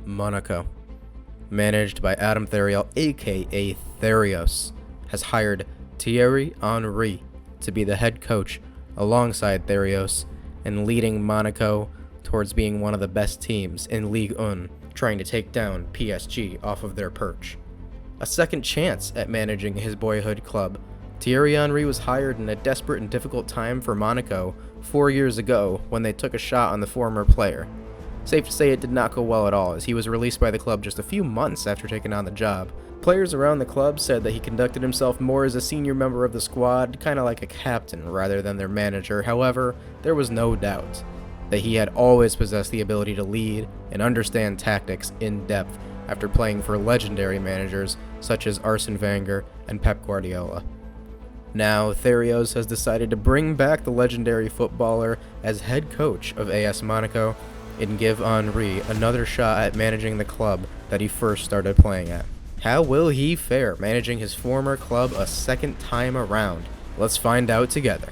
Monaco, managed by Adam Theriot, aka Therios, has hired Thierry Henry to be the head coach alongside Therios and leading Monaco towards being one of the best teams in Ligue 1, trying to take down PSG off of their perch. A second chance at managing his boyhood club, Thierry Henry was hired in a desperate and difficult time for Monaco 4 years ago when they took a shot on the former player. Safe to say it did not go well at all, as he was released by the club just a few months after taking on the job. Players around the club said that he conducted himself more as a senior member of the squad, kind of like a captain rather than their manager. However, there was no doubt that he had always possessed the ability to lead and understand tactics in depth after playing for legendary managers such as Arsene Wenger and Pep Guardiola. Now, Therios has decided to bring back the legendary footballer as head coach of AS Monaco and give Henry another shot at managing the club that he first started playing at. How will he fare managing his former club a second time around? Let's find out together.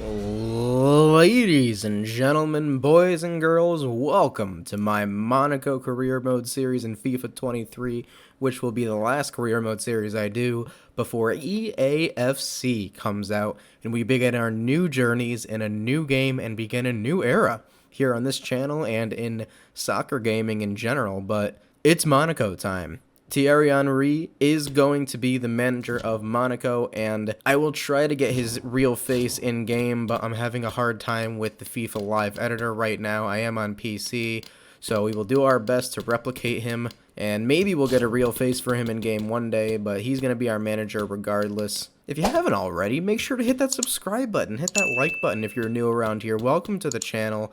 Ladies and gentlemen, boys and girls, welcome to my Monaco Career Mode series in FIFA 23, which will be the last Career Mode series I do before EAFC comes out and we begin our new journeys in a new game and begin a new era here on this channel and in soccer gaming in general. But it's Monaco time. Thierry Henry is going to be the manager of Monaco, and I will try to get his real face in game, but I'm having a hard time with the FIFA Live editor right now. I am on PC, so we will do our best to replicate him, and maybe we'll get a real face for him in game one day, but he's going to be our manager regardless. If you haven't already, make sure to hit that subscribe button, hit that like button if you're new around here. Welcome to the channel.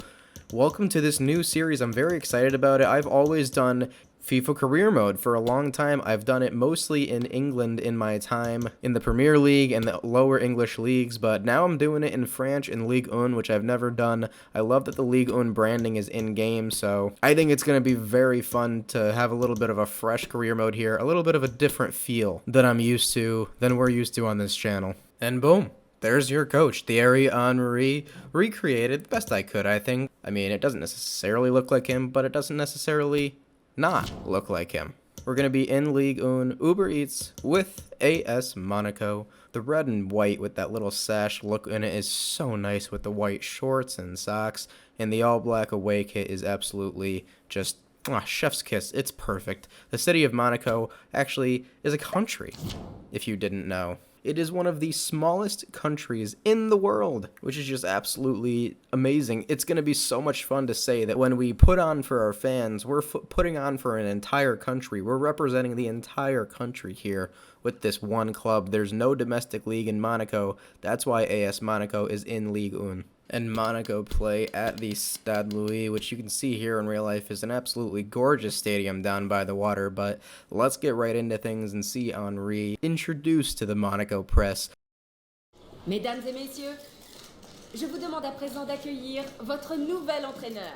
Welcome to this new series. I'm very excited about it. I've always done FIFA Career Mode for a long time. I've done it mostly in England in my time in the Premier League and the lower English leagues, but now I'm doing it in French in Ligue 1, which I've never done. I love that the Ligue 1 branding is in-game, so I think it's going to be very fun to have a little bit of a fresh career mode here, a little bit of a different feel than we're used to on this channel. And boom. There's your coach, Thierry Henry, recreated the best I could, I think. I mean, it doesn't necessarily look like him, but it doesn't necessarily not look like him. We're going to be in Ligue 1, Uber Eats, with AS Monaco. The red and white with that little sash look in it is so nice with the white shorts and socks, and the all-black away kit is absolutely just chef's kiss. It's perfect. The city of Monaco actually is a country, if you didn't know. It is one of the smallest countries in the world, which is just absolutely amazing. It's going to be so much fun to say that when we put on for our fans, we're putting on for an entire country. We're representing the entire country here with this one club. There's no domestic league in Monaco. That's why AS Monaco is in Ligue 1. And Monaco play at the Stade Louis, which you can see here in real life is an absolutely gorgeous stadium down by the water. But let's get right into things and see Henry introduced to the Monaco press. Mesdames et messieurs, je vous demande à présent d'accueillir votre nouvel entraîneur.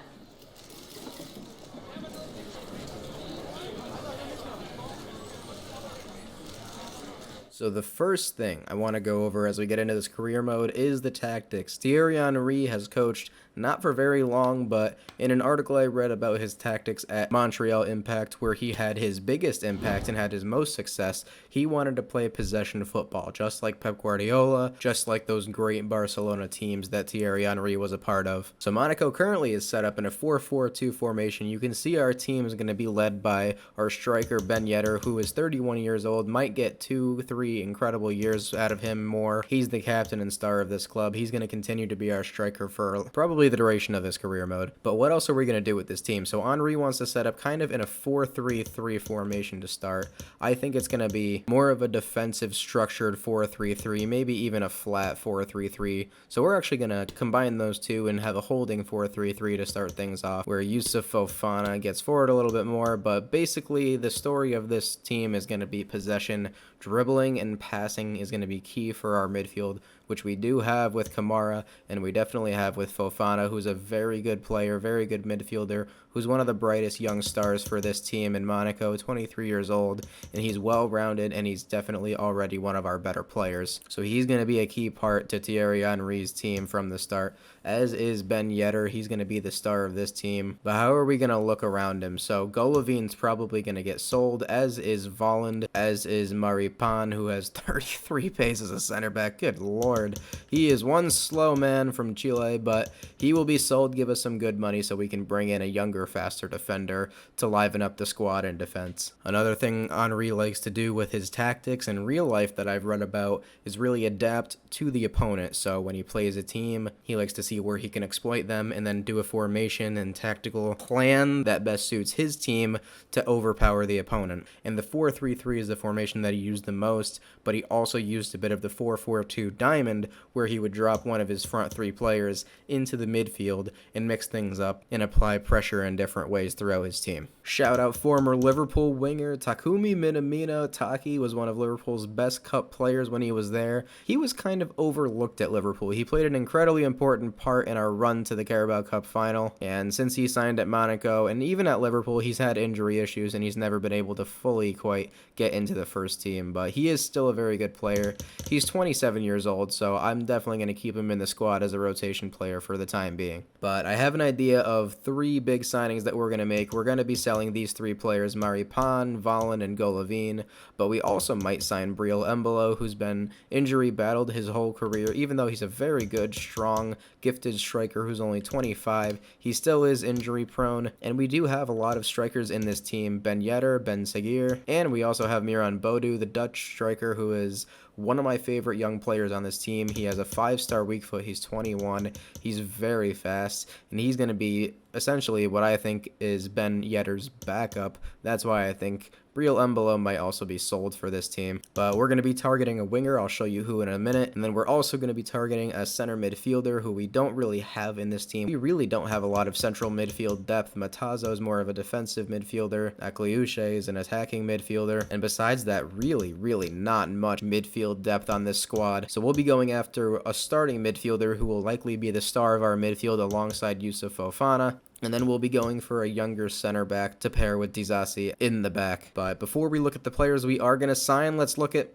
So the first thing I want to go over as we get into this career mode is the tactics. Thierry Henry has coached not for very long, but in an article I read about his tactics at Montreal Impact, where he had his biggest impact and had his most success, he wanted to play possession football, just like Pep Guardiola, just like those great Barcelona teams that Thierry Henry was a part of. So Monaco currently is set up in a 4-4-2 formation. You can see our team is going to be led by our striker Ben Yedder, who is 31 years old, might get 2-3 incredible years out of him more. He's the captain and star of this club. He's going to continue to be our striker for probably the duration of this career mode. But what else are we going to do with this team? So Henry wants to set up kind of in a 4-3-3 formation to start. I think it's going to be more of a defensive structured 4-3-3, maybe even a flat 4-3-3. So we're actually going to combine those two and have a holding 4-3-3 to start things off, where Youssouf Fofana gets forward a little bit more. But basically the story of this team is going to be possession. Dribbling and passing is going to be key for our midfield. which we do have with Kamara, and we definitely have with Fofana, who's a very good player, very good midfielder, who's one of the brightest young stars for this team in Monaco, 23 years old, and he's well-rounded, and he's definitely already one of our better players. So he's going to be a key part to Thierry Henry's team from the start, as is Ben Yedder. He's going to be the star of this team. But how are we going to look around him? So Golovin's probably going to get sold, as is Volland, as is Maripan, who has 33 pace as a center back. Good lord. He is one slow man from Chile, but he will be sold. Give us some good money so we can bring in a younger, faster defender to liven up the squad in defense. Another thing Henry likes to do with his tactics in real life that I've read about is really adapt to the opponent. So when he plays a team, he likes to see where he can exploit them and then do a formation and tactical plan that best suits his team to overpower the opponent. And the 4-3-3 is the formation that he used the most, but he also used a bit of the 4-4-2 diamond, where he would drop one of his front three players into the midfield and mix things up and apply pressure in different ways throughout his team. Shout out former Liverpool winger Takumi Minamino. Taki was one of Liverpool's best cup players when he was there. He was kind of overlooked at Liverpool. He played an incredibly important part in our run to the Carabao Cup final, and since he signed at Monaco and even at Liverpool, he's had injury issues and he's never been able to fully quite get into the first team, but he is still a very good player. He's 27 years old, so I'm definitely going to keep him in the squad as a rotation player for the time being. But I have an idea of 3 big signings that we're going to make. We're going to be selling these 3 players, Maripan, Volland, and Golovin, but we also might sign Briel Embolo, who's been injury battled his whole career. Even though he's a very good, strong, gifted striker who's only 25, he still is injury prone, and we do have a lot of strikers in this team: Ben Yedder, Ben Seguir, and we also have Miran Bodu, the Dutch striker, who is one of my favorite young players on this team. He has a 5-star weak foot. He's 21. He's very fast, and he's going to be essentially what I think is Ben Yedder's backup. That's why I think Briel Embolo might also be sold for this team. But we're going to be targeting a winger. I'll show you who in a minute. And then we're also going to be targeting a center midfielder who we don't really have in this team. We really don't have a lot of central midfield depth. Matazo is more of a defensive midfielder. Akliuche is an attacking midfielder. And besides that, really not much midfield depth on this squad. So we'll be going after a starting midfielder who will likely be the star of our midfield alongside Youssouf Fofana. And then we'll be going for a younger center back to pair with Disasi in the back. But before we look at the players we are going to sign, let's look at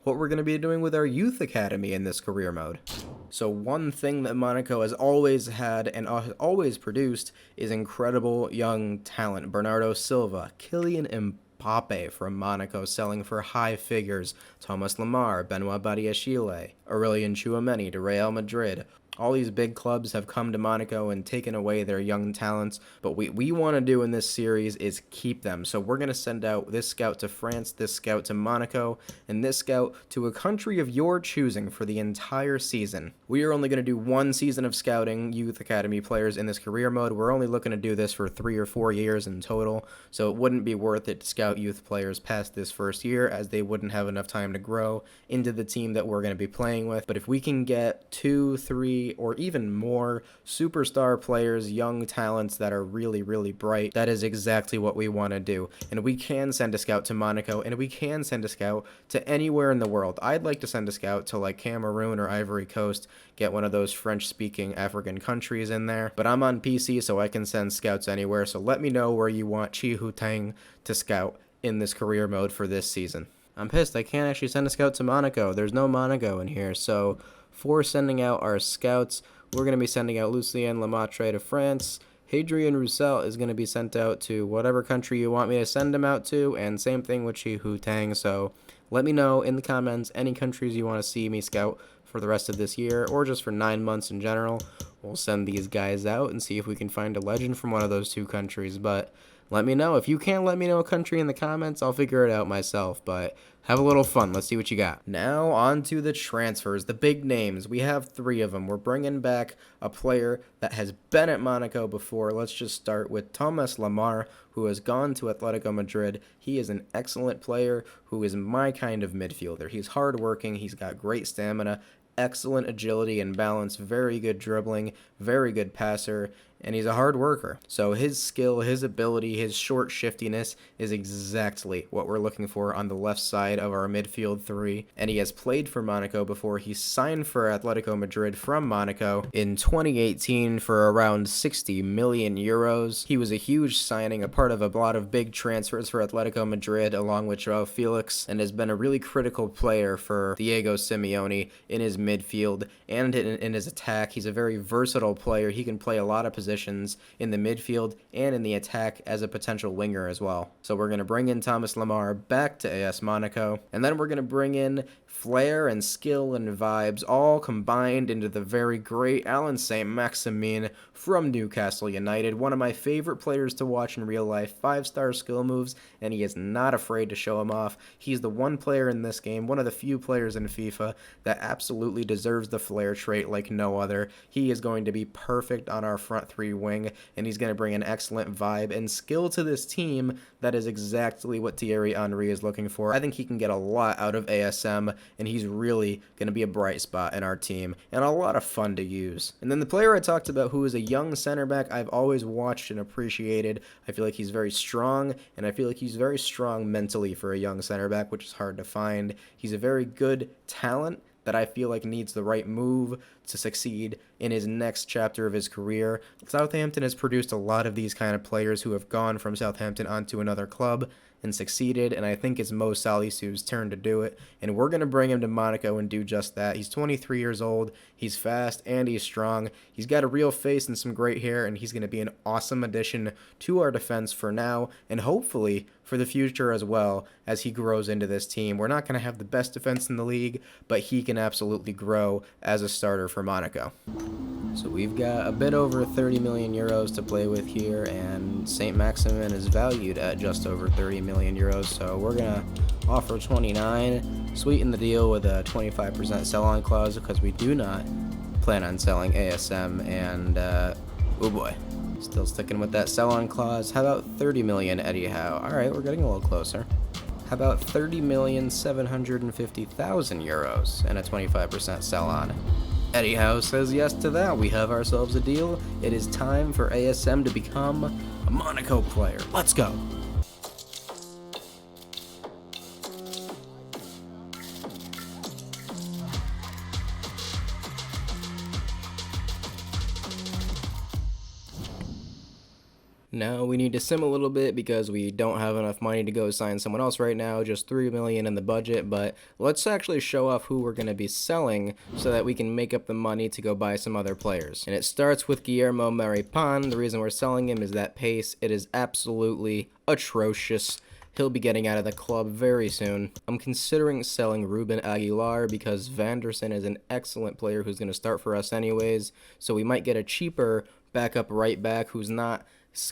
what we're going to be doing with our youth academy in this career mode. So one thing that Monaco has always had and has always produced is incredible young talent. Bernardo Silva, Kylian Mbappe from Monaco selling for high figures, Thomas Lemar, Benoit Badiashile, Aurelien Tchouameni to Real Madrid. All these big clubs have come to Monaco and taken away their young talents, but what we want to do in this series is keep them. So we're going to send out this scout to France, this scout to Monaco, and this scout to a country of your choosing for the entire season. We are only going to do 1 season of scouting youth academy players in this career mode. We're only looking to do this for 3 or 4 years in total, so it wouldn't be worth it to scout youth players past this first year, as they wouldn't have enough time to grow into the team that we're going to be playing with. But if we can get 2, 3, or even more superstar players, young talents that are really bright, that is exactly what we want to do. And we can send a scout to Monaco, and we can send a scout to anywhere in the world. I'd like to send a scout to like Cameroon or Ivory Coast, get one of those French-speaking African countries in there. But I'm on PC, so I can send scouts anywhere. So let me know where you want Chi Hutang to scout in this career mode for this season. I'm pissed, I can't actually send a scout to Monaco. There's no Monaco in here, so for sending out our scouts, we're going to be sending out Lucien Lemaitre to France. Hadrien Roussel is going to be sent out to whatever country you want me to send him out to, and same thing with Chi Hutang. So let me know in the comments any countries you want to see me scout for the rest of this year, or just for 9 months in general. We'll send these guys out and see if we can find a legend from one of those 2 countries. But let me know. If you can't let me know a country in the comments, I'll figure it out myself. But have a little fun. Let's see what you got. Now on to the transfers, the big names. We have 3 of them. We're bringing back a player that has been at Monaco before. Let's just start with Thomas Lemar, who has gone to Atletico Madrid. He is an excellent player who is my kind of midfielder. He's hardworking. He's got great stamina, excellent agility and balance, very good dribbling, very good passer, and he's a hard worker. So his skill, his ability, his short shiftiness is exactly what we're looking for on the left side of our midfield three. And he has played for Monaco before. He signed for Atletico Madrid from Monaco in 2018 for around 60 million euros. He was a huge signing, a part of a lot of big transfers for Atletico Madrid along with Joao Felix, and has been a really critical player for Diego Simeone in his midfield and in his attack. He's a very versatile player. He can play a lot of positions in the midfield and in the attack as a potential winger as well. So we're going to bring in Thomas Lemar back to AS Monaco, and then we're going to bring in flair and skill and vibes all combined into the very great Alan Saint-Maximin from Newcastle United. One of my favorite players to watch in real life, 5-star skill moves, and he is not afraid to show them off. He's the one player in this game, one of the few players in FIFA that absolutely deserves the flair trait like no other. He is going to be perfect on our front three wing, and he's going to bring an excellent vibe and skill to this team that is exactly what Thierry Henry is looking for. I think he can get a lot out of ASM, and he's really going to be a bright spot in our team and a lot of fun to use. And then the player I talked about, who is a young center back I've always watched and appreciated. I feel like he's very strong, and I feel like he's very strong mentally for a young center back, which is hard to find. He's a very good talent that I feel like needs the right move to succeed in his next chapter of his career. Southampton has produced a lot of these kind of players who have gone from Southampton onto another club and succeeded, and I think it's Mo Salih's turn to do it, and we're going to bring him to Monaco and do just that. He's 23 years old, he's fast, and he's strong. He's got a real face and some great hair, and he's going to be an awesome addition to our defense for now, and hopefully for the future as well as he grows into this team. We're not going to have the best defense in the league, but he can absolutely grow as a starter for Monaco. So we've got a bit over 30 million euros to play with here, and Saint-Maximin is valued at just over 30 million euros, so we're going to offer 29, sweeten the deal with a 25% sell-on clause because we do not plan on selling ASM, and oh boy, still sticking with that sell-on clause. How about 30 million Eddie Howe? Alright, we're getting a little closer. How about 30,750,000 euros and a 25% sell-on? Eddie Howe says yes to that. We have ourselves a deal. It is time for ASM to become a Monaco player. Let's go. Now we need to sim a little bit because we don't have enough money to go sign someone else right now, just 3 million in the budget, but let's actually show off who we're going to be selling so that we can make up the money to go buy some other players. And it starts with Guillermo Maripán. The reason we're selling him is that pace. It is absolutely atrocious. He'll be getting out of the club very soon. I'm considering selling Ruben Aguilar because Vanderson is an excellent player who's going to start for us anyways, so we might get a cheaper backup right back who's not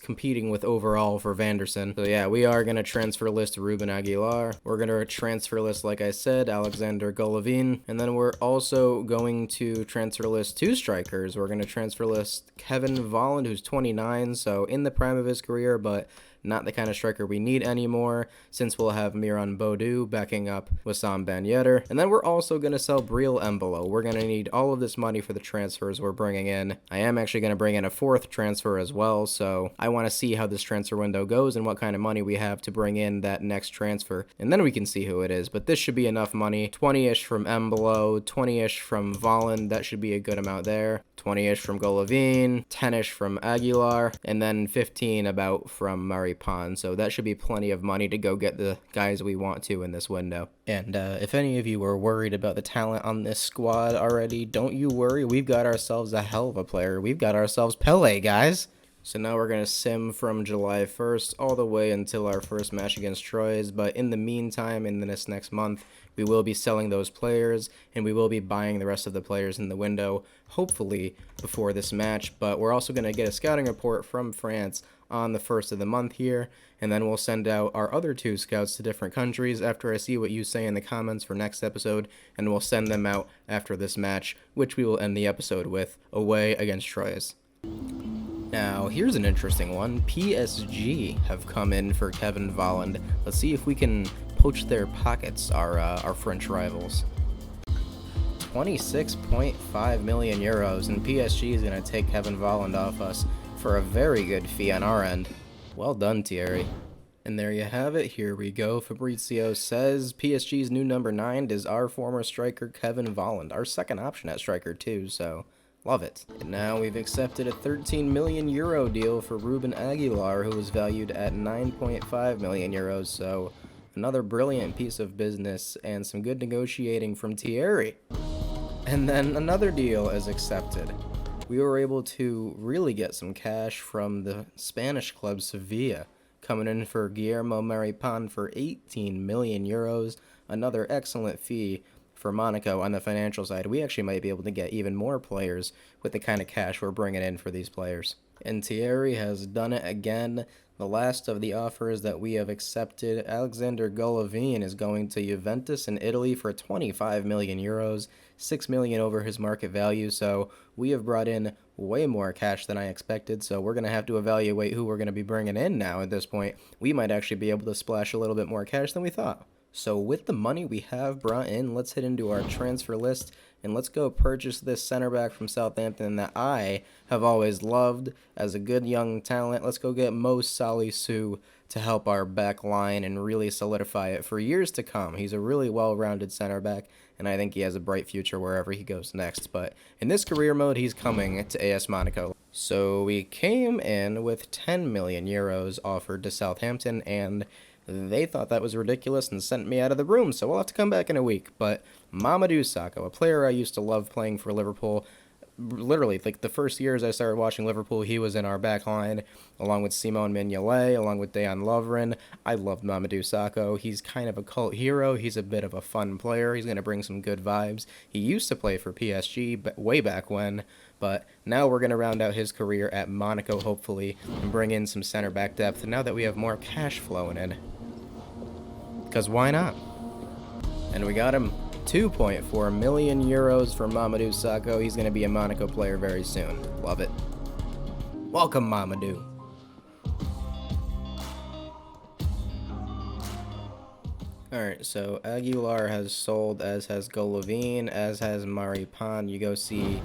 competing with overall for Vanderson. So yeah, we are going to transfer list Ruben Aguilar. We're going to transfer list, like I said, Alexander Golovin. And then we're also going to transfer list 2 strikers. We're going to transfer list Kevin Volland, who's 29, so in the prime of his career, but not the kind of striker we need anymore, since we'll have Miran Bodu backing up Wissam Ben Yedder. And then we're also going to sell Breel Embolo. We're going to need all of this money for the transfers we're bringing in. I am actually going to bring in a 4th transfer as well, so I want to see how this transfer window goes and what kind of money we have to bring in that next transfer. And then we can see who it is, but this should be enough money. 20-ish from Embolo, 20-ish from Volland, that should be a good amount there. 20-ish from Golovin, 10-ish from Aguilar, and then 15 about from Maripán. So that should be plenty of money to go get the guys we want to in this window. And if any of you were worried about the talent on this squad already, don't you worry. We've got ourselves a hell of a player. We've got ourselves Pele, guys. So now we're going to sim from July 1st all the way until our first match against Troyes, but in the meantime, in this next month, we will be selling those players, and we will be buying the rest of the players in the window, hopefully before this match, but we're also going to get a scouting report from France on the 1st of the month here, and then we'll send out our other 2 scouts to different countries after I see what you say in the comments for next episode, and we'll send them out after this match, which we will end the episode with, away against Troyes. Now, here's an interesting one. PSG have come in for Kevin Volland. Let's see if we can poach their pockets, our French rivals. 26.5 million euros, and PSG is going to take Kevin Volland off us for a very good fee on our end. Well done, Thierry. And there you have it. Here we go. Fabrizio says PSG's new number 9 is our former striker Kevin Volland, our second option at striker too, so love it. And now we've accepted a 13 million euro deal for Ruben Aguilar, who was valued at 9.5 million euros, so another brilliant piece of business and some good negotiating from Thierry. And then another deal is accepted. We were able to really get some cash from the Spanish club Sevilla, coming in for Guillermo Maripan for 18 million euros, another excellent fee for Monaco on the financial side. We actually might be able to get even more players with the kind of cash we're bringing in for these players. And Thierry has done it again. The last of the offers that we have accepted, Alexander Golovin is going to Juventus in Italy for 25 million euros, 6 million over his market value, so we have brought in way more cash than I expected, so we're going to have to evaluate who we're going to be bringing in now at this point. We might actually be able to splash a little bit more cash than we thought. So with the money we have brought in, let's hit into our transfer list and let's go purchase this center back from Southampton that I have always loved as a good young talent. Let's go get Mo Salisu to help our back line and really solidify it for years to come. He's a really well-rounded center back, and I think he has a bright future wherever he goes next. But in this career mode, he's coming to AS Monaco. So we came in with 10 million euros offered to Southampton, and they thought that was ridiculous and sent me out of the room, so we'll have to come back in a week. But Mamadou Sakho, a player I used to love playing for Liverpool, literally, like the first years I started watching Liverpool, he was in our back line, along with Simone Mignolet, along with Dejan Lovren. I loved Mamadou Sakho. He's kind of a cult hero. He's a bit of a fun player. He's going to bring some good vibes. He used to play for PSG but way back when, but now we're going to round out his career at Monaco, hopefully, and bring in some center back depth now that we have more cash flowing in. Because why not? And we got him. 2.4 million euros for Mamadou Sakho. He's going to be a Monaco player very soon. Love it. Welcome, Mamadou. Alright, so Aguilar has sold, as has Golovin, as has Maripan. You go see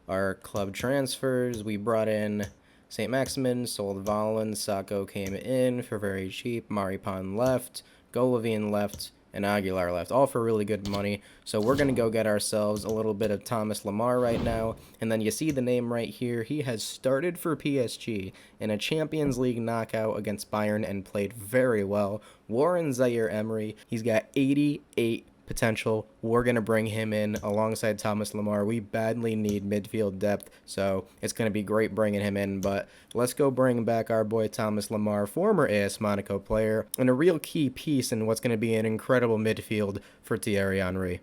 our club transfers. We brought in St. Maximin, sold Volland. Sakho came in for very cheap. Maripan left. Golovin left. And Aguilar left, all for really good money. So we're going to go get ourselves a little bit of Thomas Lemar right now. And then you see the name right here. He has started for PSG in a Champions League knockout against Bayern and played very well. Warren Zaire-Emery, he's got 88 potential. We're going to bring him in alongside Thomas Lemar. We badly need midfield depth, so it's going to be great bringing him in. But let's go bring back our boy Thomas Lemar, former AS Monaco player, and a real key piece in what's going to be an incredible midfield for Thierry Henry.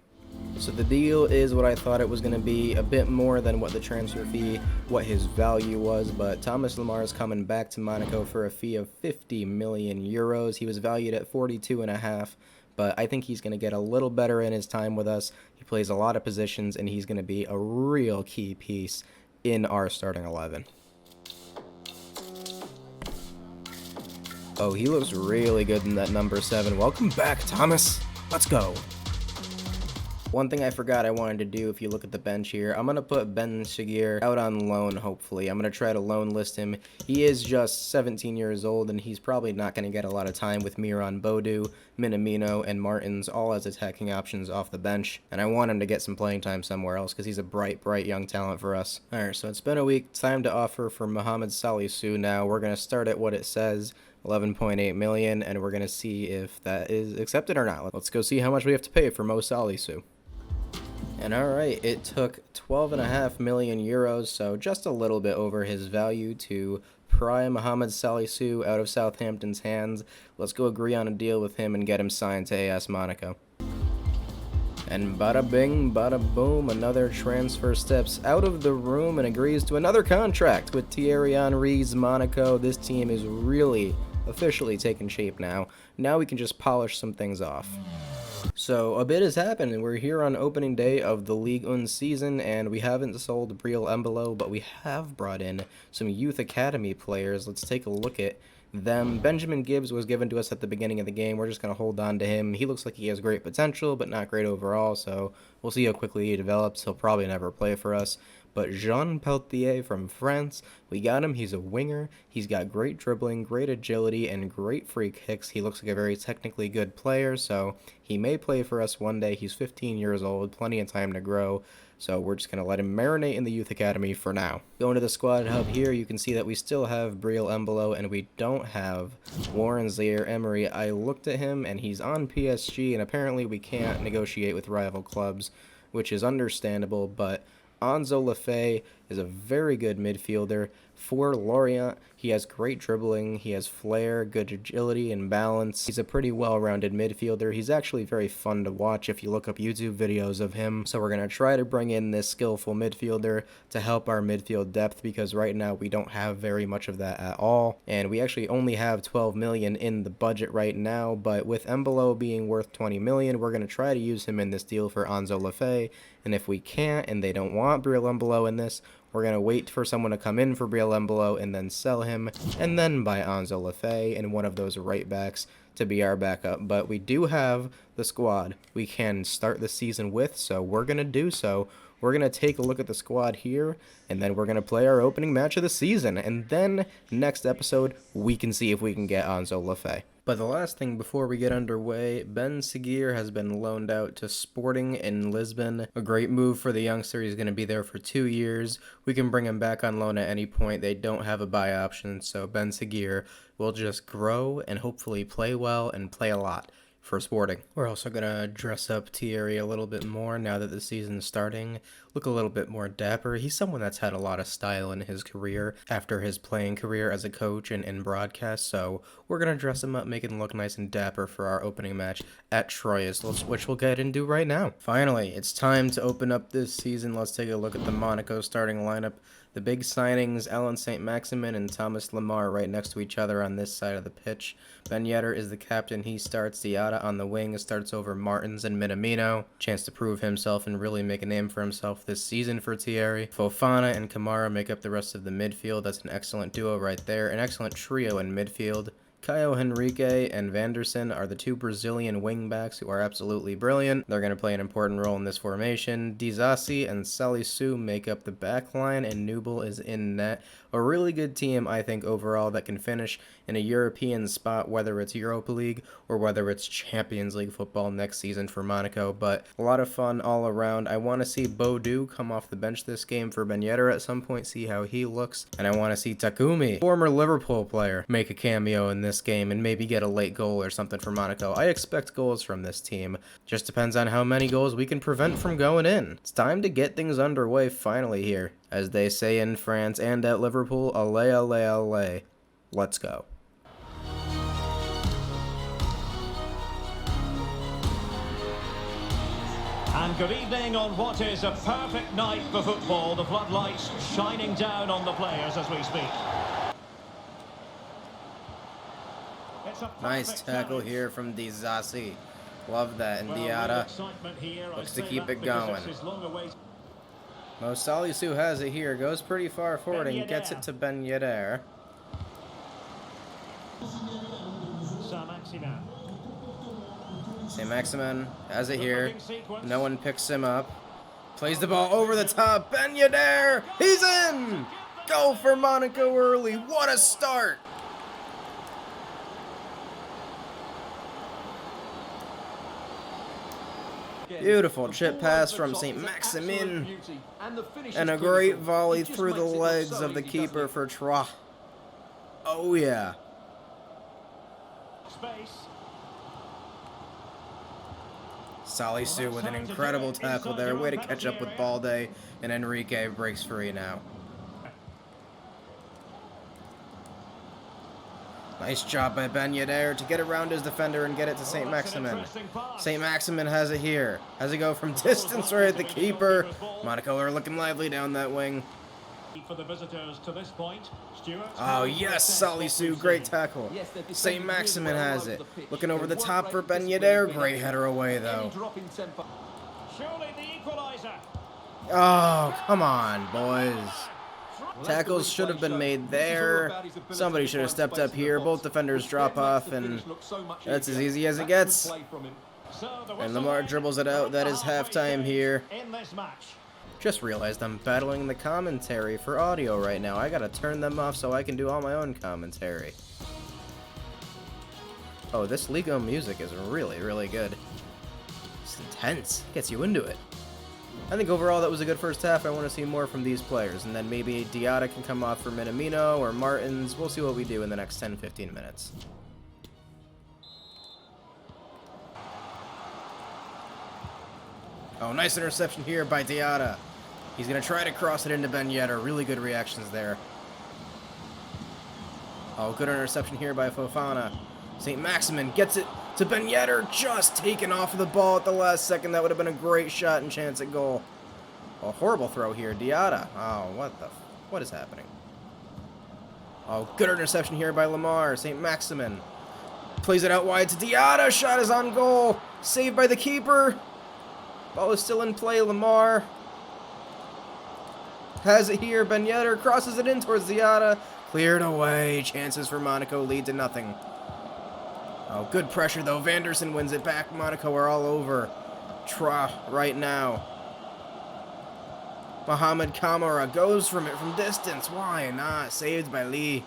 So the deal is what I thought it was going to be, a bit more than what the transfer fee, what his value was, but Thomas Lemar is coming back to Monaco for a fee of 50 million euros. He was valued at 42.5. But I think he's going to get a little better in his time with us. He plays a lot of positions, and he's going to be a real key piece in our starting 11. Oh, he looks really good in that number 7. Welcome back, Thomas. Let's go. One thing I forgot I wanted to do, if you look at the bench here, I'm going to put Ben Shaqiri out on loan, hopefully. I'm going to try to loan list him. He is just 17 years old, and he's probably not going to get a lot of time with Miran Bodu, Minamino, and Martins, all as attacking options off the bench. And I want him to get some playing time somewhere else, because he's a bright, bright young talent for us. Alright, so it's been a week. Time to offer for Mohamed Salisu now. We're going to start at what it says, 11.8 million, and we're going to see if that is accepted or not. Let's go see how much we have to pay for Mo Salisu. And alright, it took 12.5 million euros, so just a little bit over his value to pry Mohamed Salisu out of Southampton's hands. Let's go agree on a deal with him and get him signed to AS Monaco. And bada bing, bada boom, another transfer steps out of the room and agrees to another contract with Thierry Henry's Monaco. This team is really officially taking shape now. Now we can just polish some things off. So a bit has happened, and we're here on opening day of the Ligue 1 season, and we haven't sold Briel Embolo, but we have brought in some youth academy players. Let's take a look at them. Benjamin Gibbs was given to us at the beginning of the game. We're just going to hold on to him. He looks like he has great potential, but not great overall, so we'll see how quickly he develops. He'll probably never play for us. but Jean Peltier from France, we got him. He's a winger. He's got great dribbling, great agility, and great free kicks. He looks like a very technically good player, so he may play for us one day. He's 15 years old, plenty of time to grow. So we're just going to let him marinate in the youth academy for now. Going to the squad hub here, you can see that we still have Briel Embolo and we don't have Warren Zaire-Emery. I looked at him and he's on PSG, and apparently we can't negotiate with rival clubs, which is understandable, but Anzo Lafay is a very good midfielder. For Lorient, he has great dribbling, he has flair, good agility, and balance. He's a pretty well-rounded midfielder. He's actually very fun to watch if you look up YouTube videos of him. So we're going to try to bring in this skillful midfielder to help our midfield depth, because right now we don't have very much of that at all. And we actually only have 12 million in the budget right now, but with Embolo being worth 20 million, we're going to try to use him in this deal for Anzo Lafay. And if we can't, and they don't want Briel Embolo in this, we're going to wait for someone to come in for Briel Embolo and then sell him, and then buy Anzo Lafay and one of those right backs to be our backup. But we do have the squad we can start the season with, so we're going to do so. We're going to take a look at the squad here, and then we're going to play our opening match of the season. And then, next episode, we can see if we can get Anzo Lafay. But the last thing before we get underway, Ben Seguir has been loaned out to Sporting in Lisbon. A great move for the youngster. He's going to be there for 2 years. We can bring him back on loan at any point. They don't have a buy option, so Ben Seguir will just grow and hopefully play well and play a lot for Sporting. We're also going to dress up Thierry a little bit more now that the season's starting. Look a little bit more dapper. He's someone that's had a lot of style in his career after his playing career as a coach and in broadcast, so we're going to dress him up, make him look nice and dapper for our opening match at Troyes, which we'll get into right now. Finally, it's time to open up this season. Let's take a look at the Monaco starting lineup. The big signings, Alan Saint-Maximin and Thomas Lemar right next to each other on this side of the pitch. Ben Yedder is the captain. He starts. Diatta on the wing starts over Martins and Minamino. Chance to prove himself and really make a name for himself this season for Thierry. Fofana and Kamara make up the rest of the midfield. That's an excellent duo right there. An excellent trio in midfield. Caio Henrique and Vanderson are the two Brazilian wingbacks who are absolutely brilliant. They're going to play an important role in this formation. Dizassi and Salisu make up the back line, and Nubel is in net. A really good team, I think, overall, that can finish in a European spot, whether it's Europa League or whether it's Champions League football next season for Monaco. But a lot of fun all around. I want to see Bodou come off the bench this game for Ben Yedder at some point, see how he looks. And I want to see Takumi, former Liverpool player, make a cameo in this game and maybe get a late goal or something for Monaco. I expect goals from this team. Just depends on how many goals we can prevent from going in. It's time to get things underway finally here. As they say in France and at Liverpool, allez, allez, allez. Let's go. And good evening on what is a perfect night for football. The floodlights shining down on the players as we speak. Nice tackle here from Dizassi. Love that. And Diatta looks to keep it going. Mo Salisu has it here. Goes pretty far forward and gets it to Ben Yedder. Saint-Maximin has it here. No one picks him up. Plays the ball over the top. Ben Yedder! He's in! Go for Monaco early. What a start! Beautiful chip pass from Saint-Maximin. And a great volley through the legs of the keeper for Troyes. Oh yeah. Salisu with an incredible tackle there. Way to catch up with Balde. And Enrique breaks free now. Nice job by Ben Yedder to get around his defender and get it to Saint-Maximin. Saint-Maximin has it here. Has it go from distance right at the keeper. Monaco are looking lively down that wing. Oh yes, Salisu, great tackle. Saint-Maximin has it. Looking over the top for Ben Yedder. Great header away though. Oh, come on, boys. Tackles should have been made there. Somebody should have stepped up here. Both defenders drop off, and that's as easy as it gets. And Lemar dribbles it out. That is halftime here. Just realized I'm battling the commentary for audio right now. I gotta turn them off so I can do all my own commentary. Oh, this Ligue music is really, really good. It's intense. Gets you into it. I think overall that was a good first half. I want to see more from these players. And then maybe Diatta can come off for Minamino or Martins. We'll see what we do in the next 10-15 minutes. Oh, nice interception here by Diatta. He's going to try to cross it into Ben Yedder. Really good reactions there. Oh, good interception here by Fofana. St. Maximin gets it to Ben Yedder, just taken off of the ball at the last second. That would have been a great shot and chance at goal. A horrible throw here, Diatta. Oh, what is happening? Oh, good interception here by Lamar. St. Maximin plays it out wide to Diatta. Shot is on goal. Saved by the keeper. Ball is still in play. Lamar has it here. Ben Yedder crosses it in towards Diatta. Cleared away. Chances for Monaco lead to nothing. Oh, good pressure, though. Vanderson wins it back. Monaco are all over Tra right now. Mohamed Kamara goes from it from distance. Why not? Saved by Lee.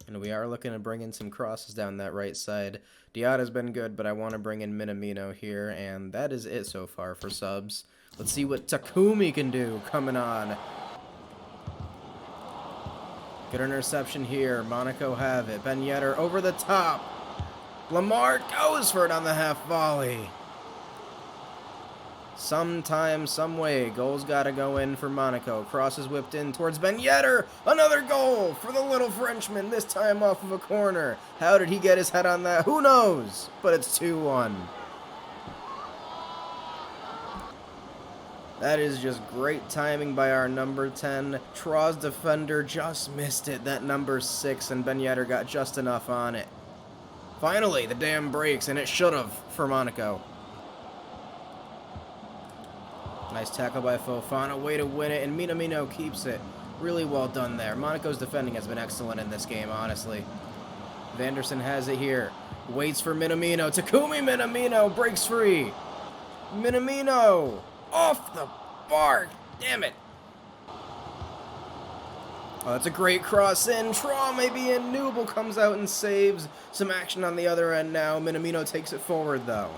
And we are looking to bring in some crosses down that right side. Diatta's been good, but I want to bring in Minamino here, and that is it so far for subs. Let's see what Takumi can do coming on. Good interception here. Monaco have it. Ben Yedder over the top. Lamar goes for it on the half volley. Sometime, some way, goals gotta go in for Monaco. Cross is whipped in towards Ben Yedder. Another goal for the little Frenchman, this time off of a corner. How did he get his head on that? Who knows? But it's 2-1. That is just great timing by our number 10. Tra's defender just missed it. That number 6, and Ben Yedder got just enough on it. Finally, the dam breaks, and it should have for Monaco. Nice tackle by Fofana, way to win it, and Minamino keeps it. Really well done there. Monaco's defending has been excellent in this game, honestly. Vanderson has it here. Waits for Minamino. Takumi Minamino breaks free. Minamino off the bar. Damn it. Oh, that's a great cross in. Tra maybe in. Nubel comes out and saves. Some action on the other end now. Minamino takes it forward, though.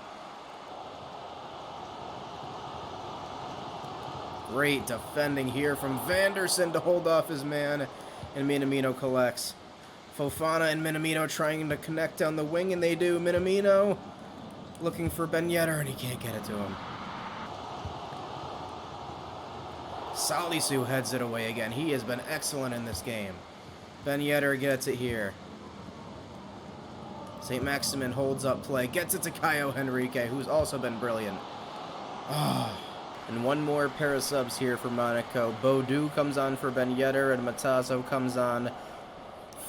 Great defending here from Vanderson to hold off his man. And Minamino collects. Fofana and Minamino trying to connect down the wing, and they do. Minamino looking for Ben Yedder, and he can't get it to him. Salisu heads it away again. He has been excellent in this game. Ben Yedder gets it here. St. Maximin holds up play. Gets it to Thierry Henry, who's also been brilliant. Oh. And one more pair of subs here for Monaco. Baudou comes on for Ben Yedder, and Matazo comes on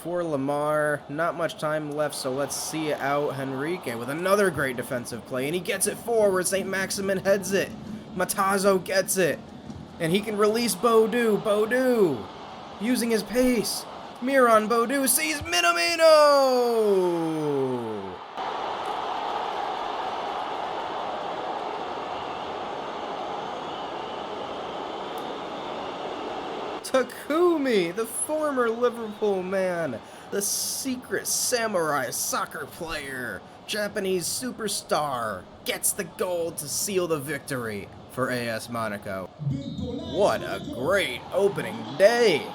for Lamar. Not much time left, so let's see it out. Henrique with another great defensive play, and he gets it forward. St. Maximin heads it. Matazo gets it. And he can release Baudou. Baudou using his pace. Miron Baudou sees Minamino! Takumi, the former Liverpool man, the secret samurai soccer player, Japanese superstar, gets the goal to seal the victory for AS Monaco. What a great opening day!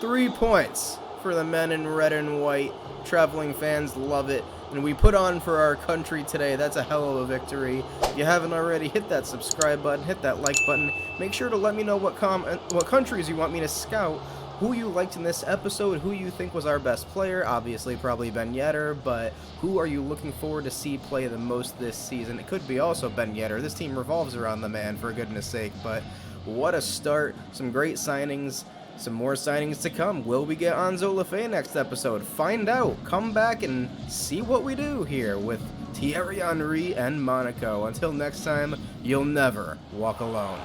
3 points for the men in red and white. Traveling fans love it. And we put on for our country today. That's a hell of a victory. If you haven't already, hit that subscribe button, hit that like button. Make sure to let me know what countries you want me to scout, who you liked in this episode, who you think was our best player. Obviously, probably Ben Yedder, but who are you looking forward to see play the most this season? It could be also Ben Yedder. This team revolves around the man, for goodness sake, but what a start. Some great signings. Some more signings to come. Will we get Anzo Lefebvre next episode? Find out. Come back and see what we do here with Thierry Henry and Monaco. Until next time, you'll never walk alone.